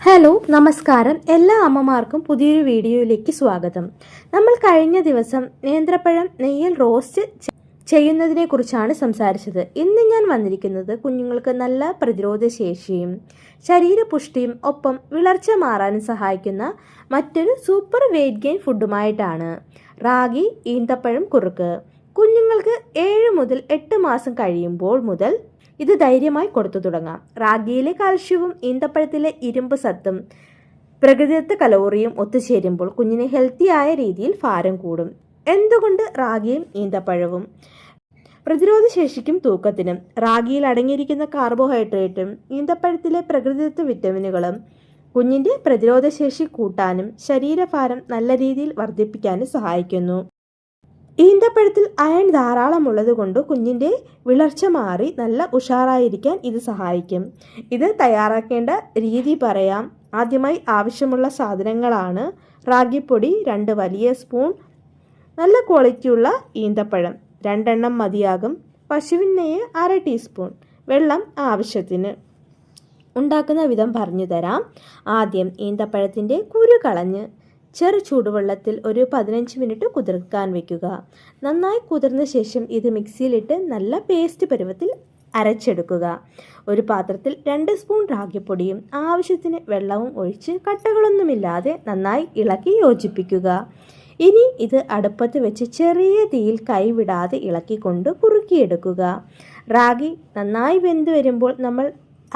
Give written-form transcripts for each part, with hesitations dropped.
Hello നമസ്കാരം. എല്ലാ അമ്മമാർക്കും പുതിയൊരു വീഡിയോയിലേക്ക് സ്വാഗതം. നമ്മൾ കഴിഞ്ഞ ദിവസം നേന്ത്രപ്പഴം നെയ്യിൽ റോസ്റ്റ് ചെയ്യുന്നതിനെ കുറിച്ചാണ് സംസാരിച്ചത്. ഇന്ന് ഞാൻ വന്നിരിക്കുന്നത് കുഞ്ഞുങ്ങൾക്ക് നല്ല പ്രതിരോധ ശേഷിയും ശരീരപുഷ്ടിയും ഒപ്പം വിളർച്ച മാറാനും സഹായിക്കുന്ന മറ്റൊരു സൂപ്പർ വെയിറ്റ് ഗെയിൻ ഫുഡുമായിട്ടാണ് റാഗി ഈന്തപ്പഴം കുറുക്ക്. കുഞ്ഞുങ്ങൾക്ക് 7 മുതൽ 8 മാസം കഴിയുമ്പോൾ മുതൽ ഇത് ധൈര്യമായി കൊടുത്തു തുടങ്ങാം. റാഗിയിലെ കാൽഷ്യവും ഈന്തപ്പഴത്തിലെ ഇരുമ്പ് സത്തും പ്രകൃതിദത്ത കലോറിയും ഒത്തുചേരുമ്പോൾ കുഞ്ഞിന് ഹെൽത്തിയായ രീതിയിൽ ഭാരം കൂടും. എന്തുകൊണ്ട് റാഗിയും ഈന്തപ്പഴവും? പ്രതിരോധ ശേഷിക്കും തൂക്കത്തിനും. റാഗിയിൽ അടങ്ങിയിരിക്കുന്ന കാർബോഹൈഡ്രേറ്റും ഈന്തപ്പഴത്തിലെ പ്രകൃതിദത്ത വിറ്റമിനുകളും കുഞ്ഞിൻ്റെ പ്രതിരോധ ശേഷി കൂട്ടാനും ശരീരഭാരം നല്ല രീതിയിൽ വർദ്ധിപ്പിക്കാനും സഹായിക്കുന്നു. ഈന്തപ്പഴത്തിൽ അയൺ ധാരാളമുള്ളത് കൊണ്ട് കുഞ്ഞിൻ്റെ വിളർച്ച മാറി നല്ല ഉഷാറായിരിക്കാൻ ഇത് സഹായിക്കും. ഇത് തയ്യാറാക്കേണ്ട രീതി പറയാം. ആദ്യമായി ആവശ്യമുള്ള സാധനങ്ങളാണ് റാഗിപ്പൊടി 2 വലിയ സ്പൂൺ, നല്ല ക്വാളിറ്റിയുള്ള ഈന്തപ്പഴം 2 എണ്ണം മതിയാകും, പശുവിൻ നെയ്യ് 1/2 ടീസ്പൂൺ, വെള്ളം ആവശ്യത്തിന്. ഉണ്ടാക്കുന്ന വിധം പറഞ്ഞു തരാം. ആദ്യം ഈന്തപ്പഴത്തിൻ്റെ കുരു കളഞ്ഞ് ചെറു ചൂടുവെള്ളത്തിൽ ഒരു 15 മിനിറ്റ് കുതിർക്കാൻ വയ്ക്കുക. നന്നായി കുതിർന്ന ശേഷം ഇത് മിക്സിയിലിട്ട് നല്ല പേസ്റ്റ് പരുവത്തിൽ അരച്ചെടുക്കുക. ഒരു പാത്രത്തിൽ 2 സ്പൂൺ റാഗിപ്പൊടിയും ആവശ്യത്തിന് വെള്ളവും ഒഴിച്ച് കട്ടകളൊന്നുമില്ലാതെ നന്നായി ഇളക്കി യോജിപ്പിക്കുക. ഇനി ഇത് അടുപ്പത്ത് വെച്ച് ചെറിയ തീയിൽ കൈവിടാതെ ഇളക്കിക്കൊണ്ട് കുറുക്കിയെടുക്കുക. റാഗി നന്നായി വെന്ത് വരുമ്പോൾ നമ്മൾ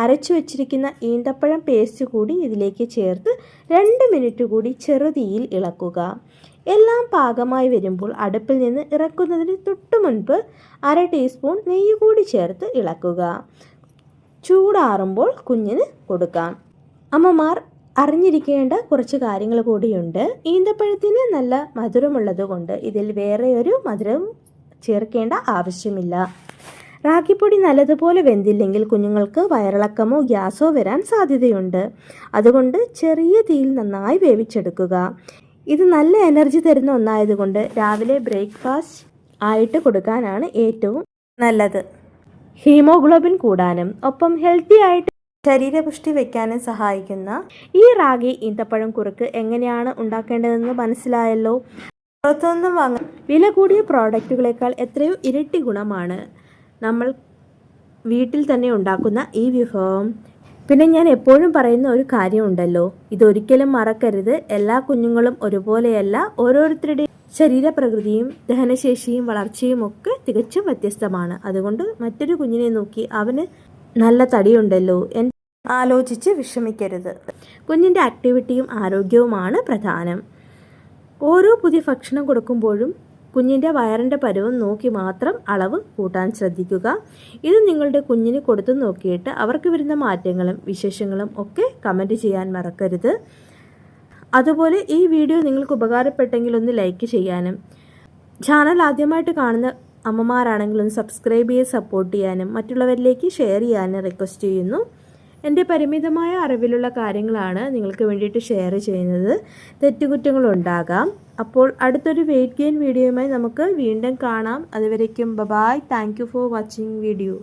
അരച്ചു വച്ചിരിക്കുന്ന ഈന്തപ്പഴം പേസ്റ്റ് കൂടി ഇതിലേക്ക് ചേർത്ത് 2 മിനിറ്റ് കൂടി ചെറുതീയിൽ ഇളക്കുക. എല്ലാം പാകമായി വരുമ്പോൾ അടുപ്പിൽ നിന്ന് ഇറക്കുന്നതിന് തൊട്ട് മുൻപ് 1/2 ടീസ്പൂൺ നെയ്യ് കൂടി ചേർത്ത് ഇളക്കുക. ചൂടാറുമ്പോൾ കുഞ്ഞിന് കൊടുക്കാം. അമ്മമാർ അറിഞ്ഞിരിക്കേണ്ട കുറച്ച് കാര്യങ്ങൾ കൂടിയുണ്ട്. ഈന്തപ്പഴത്തിന് നല്ല മധുരമുള്ളത് കൊണ്ട് ഇതിൽ വേറെ ഒരു മധുരം ചേർക്കേണ്ട ആവശ്യമില്ല. റാഗിപ്പൊടി നല്ലതുപോലെ വെന്തില്ലെങ്കിൽ കുഞ്ഞുങ്ങൾക്ക് വയറിളക്കമോ ഗ്യാസോ വരാൻ സാധ്യതയുണ്ട്. അതുകൊണ്ട് ചെറിയ തീയിൽ നന്നായി വേവിച്ചെടുക്കുക. ഇത് നല്ല എനർജി തരുന്ന ഒന്നായതുകൊണ്ട് രാവിലെ ബ്രേക്ക്ഫാസ്റ്റ് ആയിട്ട് കൊടുക്കാനാണ് ഏറ്റവും നല്ലത്. ഹീമോഗ്ലോബിൻ കൂടാനും ഒപ്പം ഹെൽത്തി ആയിട്ട് ശരീരപുഷ്ടി വയ്ക്കാനും സഹായിക്കുന്ന ഈ റാഗി ഈന്തപ്പഴം കുറുക്ക് എങ്ങനെയാണ് ഉണ്ടാക്കേണ്ടതെന്ന് മനസ്സിലായല്ലോ. പുറത്തുനിന്നും വാങ്ങാൻ വില കൂടിയ പ്രോഡക്റ്റുകളേക്കാൾ എത്രയോ ഇരട്ടി ഗുണമാണ് നമ്മൾ വീട്ടിൽ തന്നെ ഉണ്ടാക്കുന്ന ഈ വിഭവം. പിന്നെ ഞാൻ എപ്പോഴും പറയുന്ന ഒരു കാര്യമുണ്ടല്ലോ, ഇതൊരിക്കലും മറക്കരുത്. എല്ലാ കുഞ്ഞുങ്ങളും ഒരുപോലെയല്ല. ഓരോരുത്തരുടെയും ശരീരപ്രകൃതിയും ദഹനശേഷിയും വളർച്ചയും ഒക്കെ തികച്ചും വ്യത്യസ്തമാണ്. അതുകൊണ്ട് മറ്റൊരു കുഞ്ഞിനെ നോക്കി അവന് നല്ല തടിയുണ്ടല്ലോ എന്ന് ആലോചിച്ച് വിഷമിക്കരുത്. കുഞ്ഞിൻ്റെ ആക്ടിവിറ്റിയും ആരോഗ്യവുമാണ് പ്രധാനം. ഓരോ പുതിയ ഭക്ഷണം കൊടുക്കുമ്പോഴും കുഞ്ഞിൻ്റെ വയറിൻ്റെ പരുവം നോക്കി മാത്രം അളവ് കൂട്ടാൻ ശ്രദ്ധിക്കുക. ഇത് നിങ്ങളുടെ കുഞ്ഞിന് കൊടുത്തു നോക്കിയിട്ട് അവർക്ക് വരുന്ന മാറ്റങ്ങളും വിശേഷങ്ങളും ഒക്കെ കമൻറ്റ് ചെയ്യാൻ മറക്കരുത്. അതുപോലെ ഈ വീഡിയോ നിങ്ങൾക്ക് ഉപകാരപ്പെട്ടെങ്കിൽ ഒന്ന് ലൈക്ക് ചെയ്യാനും ചാനൽ ആദ്യമായിട്ട് കാണുന്ന അമ്മമാരാണെങ്കിൽ ഒന്ന് സബ്സ്ക്രൈബ് ചെയ്ത് സപ്പോർട്ട് ചെയ്യാനും മറ്റുള്ളവരിലേക്ക് ഷെയർ ചെയ്യാനും റിക്വസ്റ്റ് ചെയ്യുന്നു. എൻ്റെ പരിമിതമായ അറിവിലുള്ള കാര്യങ്ങളാണ് നിങ്ങൾക്ക് വേണ്ടിയിട്ട് ഷെയർ ചെയ്യുന്നത്. തെറ്റുകുറ്റങ്ങളുണ്ടാകാം. അപ്പോൾ അടുത്തൊരു വെയിറ്റ് ഗെയിൻ വീഡിയോയുമായി നമുക്ക് വീണ്ടും കാണാം. അതുവരേക്കും bye. Thank you for watching video.